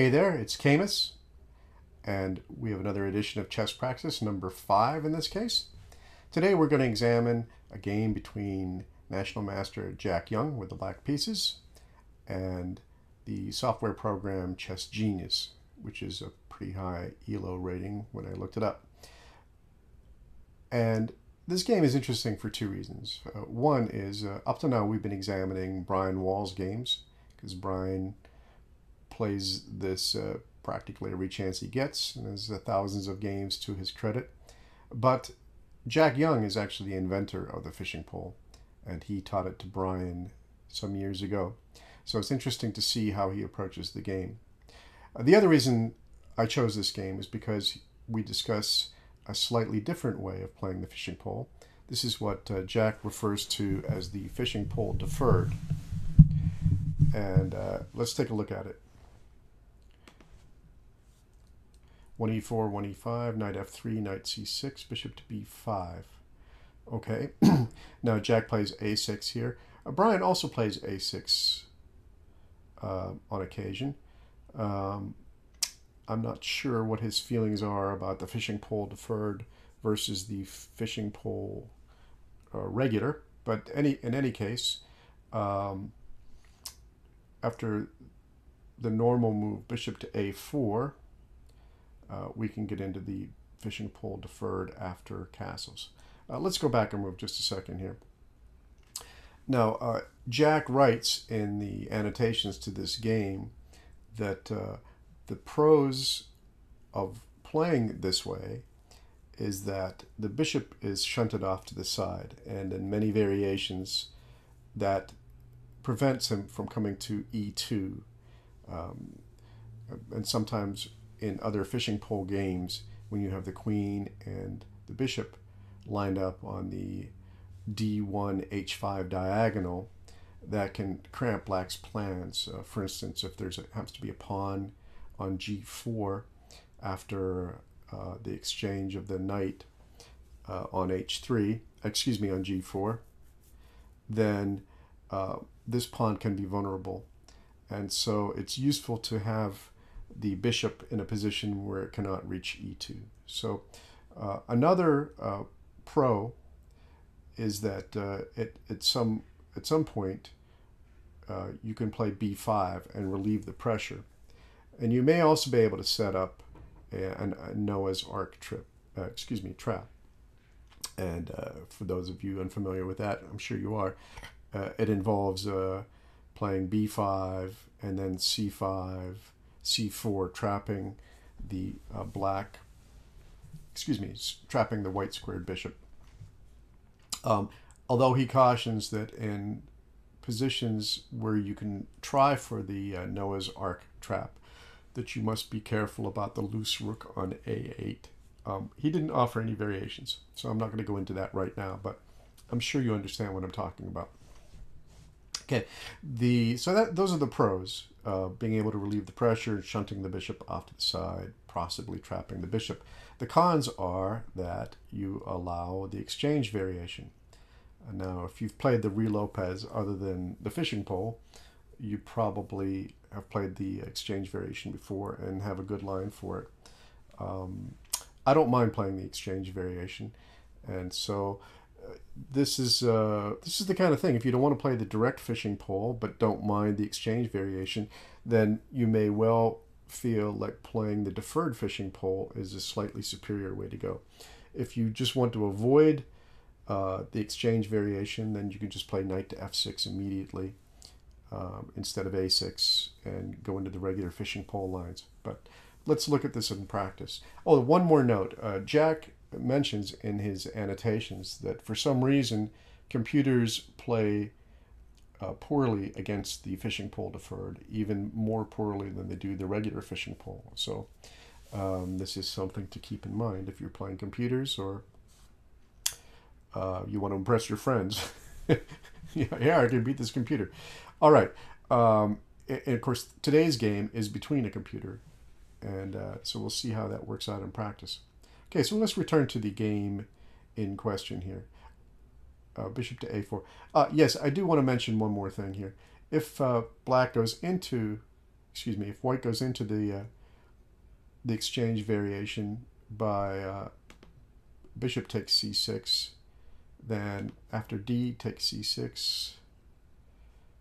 Hey there, it's Camus, and we have another edition of Chess Praxis, number 5 in this case. Today we're going to examine a game between National Master Jack Young with the black pieces and the software program Chess Genius, which is a pretty high ELO rating when I looked it up. And this game is interesting for two reasons. One is, up to now we've been examining Brian Wall's games, because Brian plays this practically every chance he gets, and there's thousands of games to his credit. But Jack Young is actually the inventor of the fishing pole, and he taught it to Brian some years ago. So it's interesting to see how he approaches the game. The other reason I chose this game is because we discuss a slightly different way of playing the fishing pole. This is what Jack refers to as the fishing pole deferred. And let's take a look at it. 1e4, 1e5, knight f3, knight c6, bishop to b5. Okay, now Jack plays a6 here. Brian also plays a6 on occasion. I'm not sure what his feelings are about the fishing pole deferred versus the fishing pole regular, but in any case, after the normal move bishop to a4, we can get into the fishing pole deferred after castles. Let's go back and move just a second here. Now, Jack writes in the annotations to this game that the pros of playing this way is that the bishop is shunted off to the side, and in many variations that prevents him from coming to e2. And sometimes in other fishing pole games, when you have the queen and the bishop lined up on the d1 h5 diagonal, that can cramp black's plans. For instance, if there's happens to be a pawn on g4 after the exchange of the knight on h3, excuse me, on g4, then this pawn can be vulnerable. And so it's useful to have the bishop in a position where it cannot reach e2. So another pro is that at some point you can play b5 and relieve the pressure. And you may also be able to set up a Noah's Ark trap. And for those of you unfamiliar with that, I'm sure you are, it involves playing b5 and then c5, c4, trapping the trapping the white squared bishop. Although he cautions that in positions where you can try for the Noah's Ark trap, that you must be careful about the loose rook on a8. He didn't offer any variations, so I'm not going to go into that right now, but I'm sure you understand what I'm talking about. Okay, those are the pros, being able to relieve the pressure, shunting the bishop off to the side, possibly trapping the bishop. The cons are that you allow the exchange variation. Now, if you've played the Ruy Lopez other than the fishing pole, you probably have played the exchange variation before and have a good line for it. I don't mind playing the exchange variation, and so this is the kind of thing. If you don't want to play the direct fishing pole but don't mind the exchange variation, then you may well feel like playing the deferred fishing pole is a slightly superior way to go. If you just want to avoid the exchange variation, then you can just play knight to f6 immediately instead of a6 and go into the regular fishing pole lines. But let's look at this in practice. Oh, one more note. Jack mentions in his annotations that for some reason computers play poorly against the fishing pole deferred, even more poorly than they do the regular fishing pole. So this is something to keep in mind if you're playing computers or you want to impress your friends. Yeah, I can beat this computer. All right. And of course, today's game is between a computer, and so we'll see how that works out in practice. Okay, so let's return to the game in question here. Bishop to a4. Yes, I do want to mention one more thing here. If black goes into excuse me, if white goes into the exchange variation by bishop takes c6, then after d takes c6,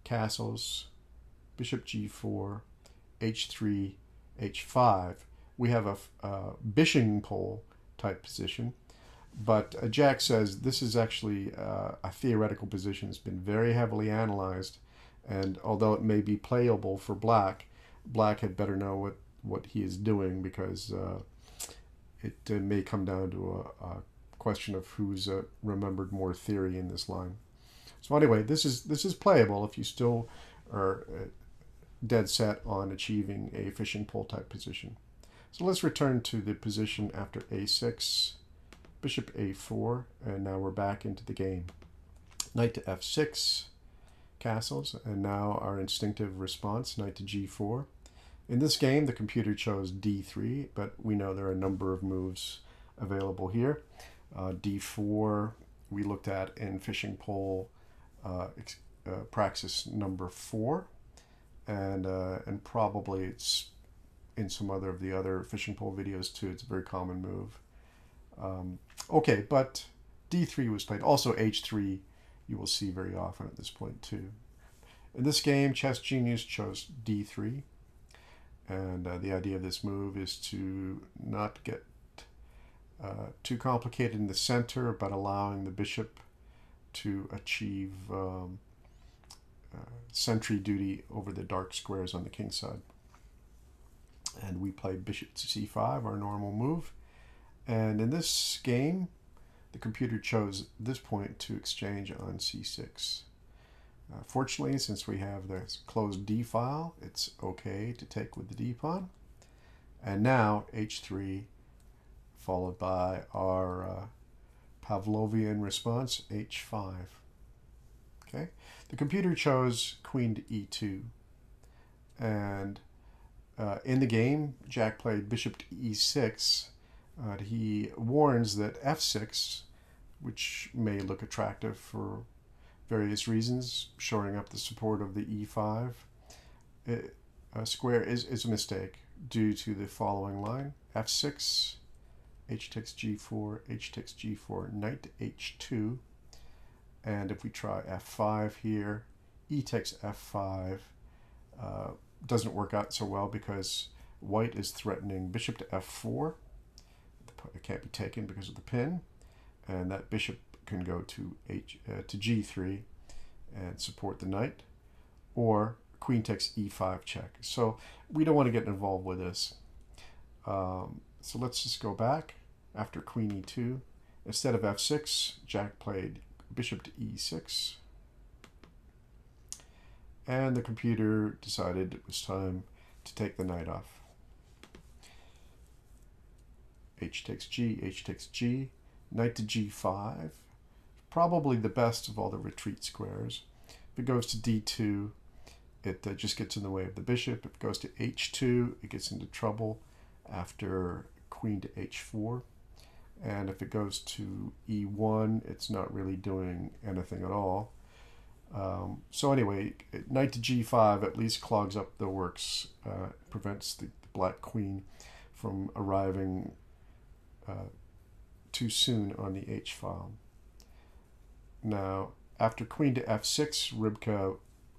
castles, bishop g4, h3, h5, we have a bishing pole type position. But Jack says this is actually a theoretical position. It's been very heavily analyzed, and although it may be playable for black, black had better know what he is doing, because it may come down to a question of who's remembered more theory in this line. So anyway, this is playable if you still are dead set on achieving a fishing pole type position. So let's return to the position after a6, bishop a4, and now we're back into the game. Knight to f6, castles, and now our instinctive response, knight to g4. In this game, the computer chose d3, but we know there are a number of moves available here. d4 we looked at in fishing pole praxis number 4, and probably it's in some other of the other fishing pole videos too. It's a very common move. Okay, but d3 was played. Also h3 you will see very often at this point too. In this game, Chess Genius chose d3, and the idea of this move is to not get too complicated in the center, but allowing the bishop to achieve sentry duty over the dark squares on the king side. And we play bishop to c5, our normal move. And in this game, the computer chose this point to exchange on c6. Fortunately, since we have the closed d file, it's okay to take with the d pawn. And now h3, followed by our Pavlovian response, h5. Okay, the computer chose queen to e2, and in the game, Jack played bishop to e6. He warns that f6, which may look attractive for various reasons, shoring up the support of the e5 square, is a mistake due to the following line: f6, h takes g4, h takes g4, knight to h2, and if we try f5 here, e takes f5 doesn't work out so well because white is threatening bishop to f4. It can't be taken because of the pin, and that bishop can go to g3 and support the knight, or queen takes e5 check. So we don't want to get involved with this. So let's just go back. After queen e2, instead of f6, Jack played bishop to e6, and the computer decided it was time to take the knight off. H takes g, h takes g, knight to g5, probably the best of all the retreat squares. If it goes to d2, it just gets in the way of the bishop. If it goes to h2, it gets into trouble after queen to h4. And if it goes to e1, it's not really doing anything at all. So anyway, knight to g5 at least clogs up the works, prevents the black queen from arriving too soon on the h file. Now, after queen to f6, Rybka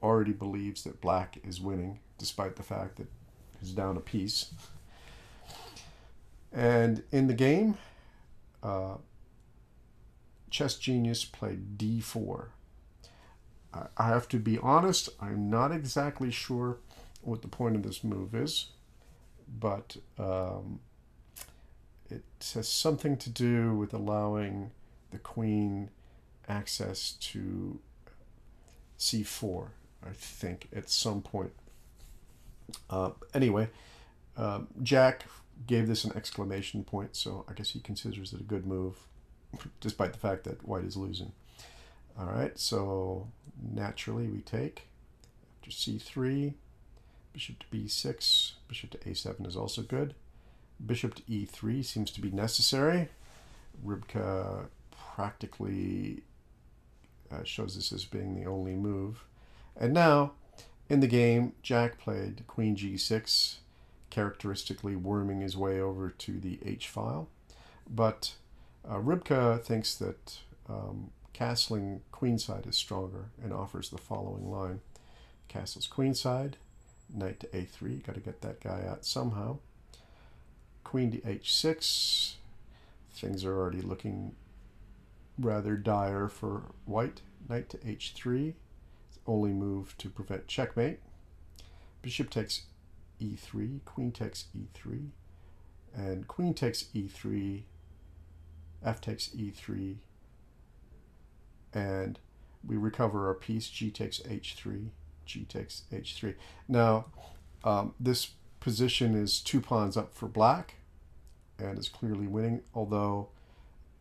already believes that black is winning, despite the fact that he's down a piece. And in the game, Chess Genius played d4. I have to be honest, I'm not exactly sure what the point of this move is, but it has something to do with allowing the queen access to c4, I think, at some point. Anyway, Jack gave this an exclamation point, so I guess he considers it a good move, despite the fact that white is losing. All right, so naturally we take after c3, bishop to b6, bishop to a7 is also good. Bishop to e3 seems to be necessary. Rybka practically shows this as being the only move. And now In the game, Jack played queen g6, characteristically worming his way over to the h file. But Rybka thinks that castling queenside is stronger and offers the following line. Castles queenside, knight to a3, got to get that guy out somehow. Queen to h6, things are already looking rather dire for white. Knight to h3, only move to prevent checkmate. Bishop takes e3, queen takes e3, and queen takes e3, f takes e3, and we recover our piece. G takes h3, g takes h3. Now, this position is 2 pawns up for black and is clearly winning, although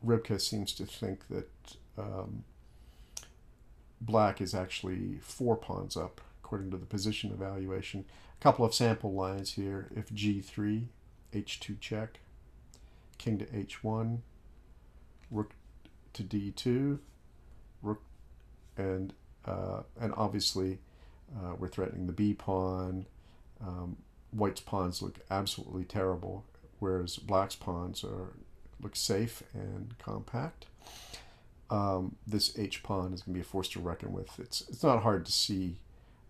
Rybka seems to think that black is actually 4 pawns up according to the position evaluation. A couple of sample lines here. If g3, h2 check, king to h1, rook to d2, rook, and obviously we're threatening the b pawn. White's pawns look absolutely terrible, whereas black's pawns look safe and compact. This h pawn is going to be a force to reckon with. It's not hard to see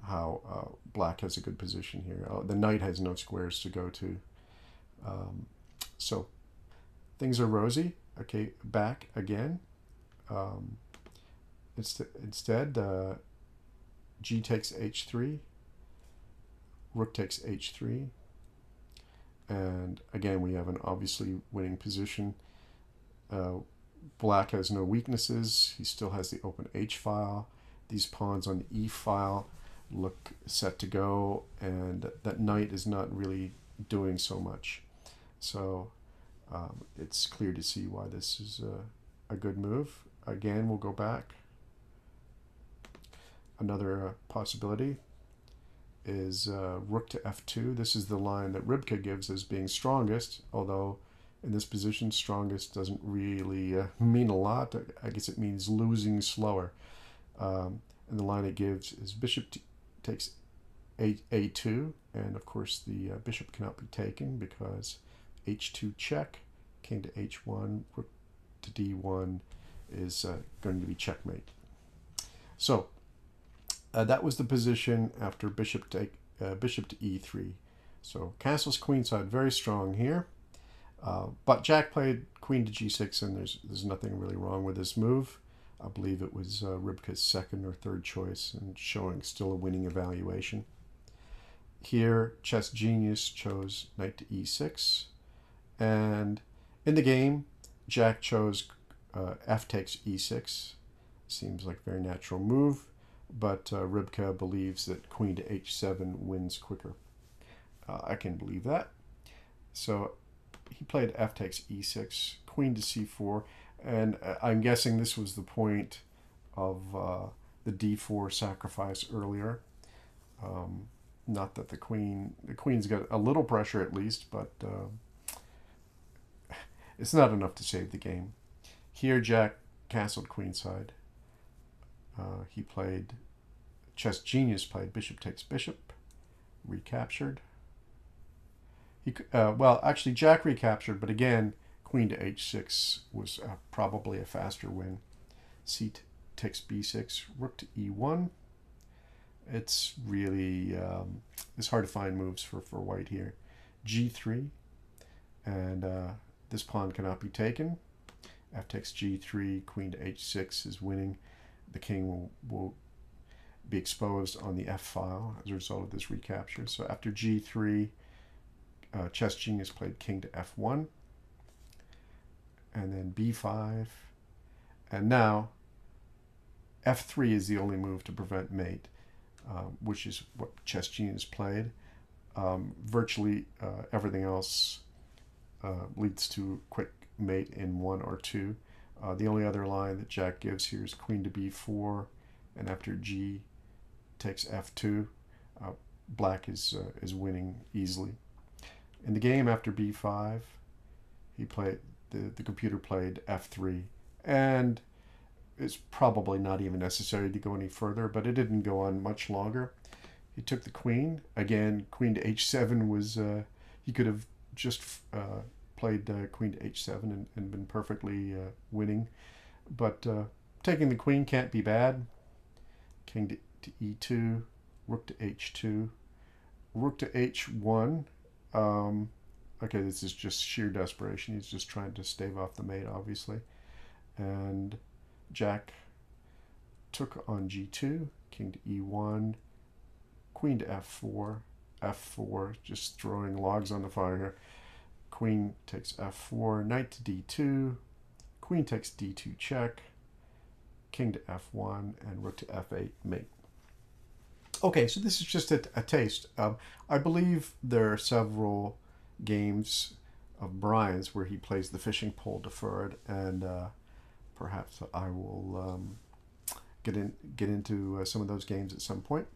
how black has a good position here. The knight has no squares to go to. So things are rosy. Okay, back again. Instead, g takes h3, rook takes h3, and again we have an obviously winning position. Black has no weaknesses. He still has the open h file. These pawns on the e file look set to go, and that knight is not really doing so much. So it's clear to see why this is a good move. Again, we'll go back. Another possibility is rook to f2. This is the line that Rybka gives as being strongest, although in this position strongest doesn't really mean a lot. I guess it means losing slower. And the line it gives is bishop takes a2, and of course the bishop cannot be taken because h2 check, king to h1, rook to d1 is going to be checkmate. So that was the position after bishop to e3. So castles queenside very strong here, but Jack played queen to g6, and there's nothing really wrong with this move. I believe it was Rybka's second or third choice, and showing still a winning evaluation. Here, Chess Genius chose knight to e6, and in the game, Jack chose f takes e6. Seems like a very natural move, but Rybka believes that queen to h7 wins quicker. I can believe that. So he played f takes e6, queen to c4, and I'm guessing this was the point of the d4 sacrifice earlier. Not that the queen's got a little pressure at least, but it's not enough to save the game. Here Jack castled queenside. He played, Chess Genius played bishop takes bishop, recaptured. Well, actually Jack recaptured, but again, queen to h6 was probably a faster win. C takes b6, rook to e1. It's really, it's hard to find moves for white here. g3, and this pawn cannot be taken. F takes g3, queen to h6 is winning. The king will be exposed on the f file as a result of this recapture. So after g3, Chess Genius played king to f1, and then b5, and now f3 is the only move to prevent mate, which is what Chess Genius played. Virtually everything else leads to quick mate in 1 or 2. The only other line that Jack gives here is queen to b4, and after g takes f2, black is winning easily. In the game after b5, he played the computer played f3, and it's probably not even necessary to go any further, but it didn't go on much longer. he took the queen. Again, queen to h7 was, he could have just played queen to h7 and been perfectly winning. But taking the queen can't be bad. King to e2, rook to h2, rook to h1. Okay, this is just sheer desperation. He's just trying to stave off the mate, obviously. And Jack took on g2, king to e1, queen to f4, f4, just throwing logs on the fire here. Queen takes f4, knight to d2, queen takes d2 check, king to f1, and rook to f8 mate. Okay, so this is just a taste. I believe there are several games of Brian's where he plays the fishing pole deferred, and perhaps I will get into some of those games at some point.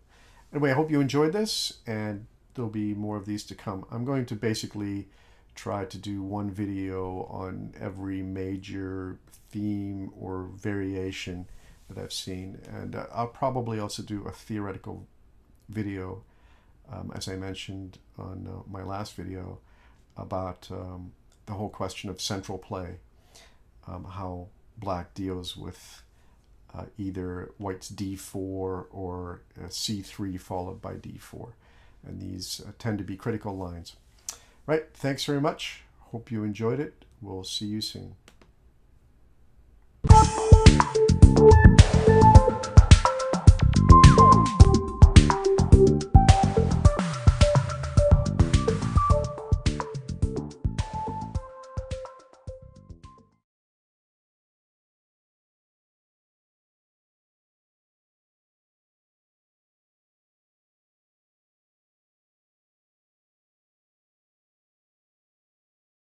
Anyway, I hope you enjoyed this, and there'll be more of these to come. I'm going to basically try to do one video on every major theme or variation that I've seen, and I'll probably also do a theoretical video, as I mentioned on my last video, about the whole question of central play, how black deals with either white's d4 or c3 followed by d4, and these tend to be critical lines. Right, thanks very much. Hope you enjoyed it. We'll see you soon.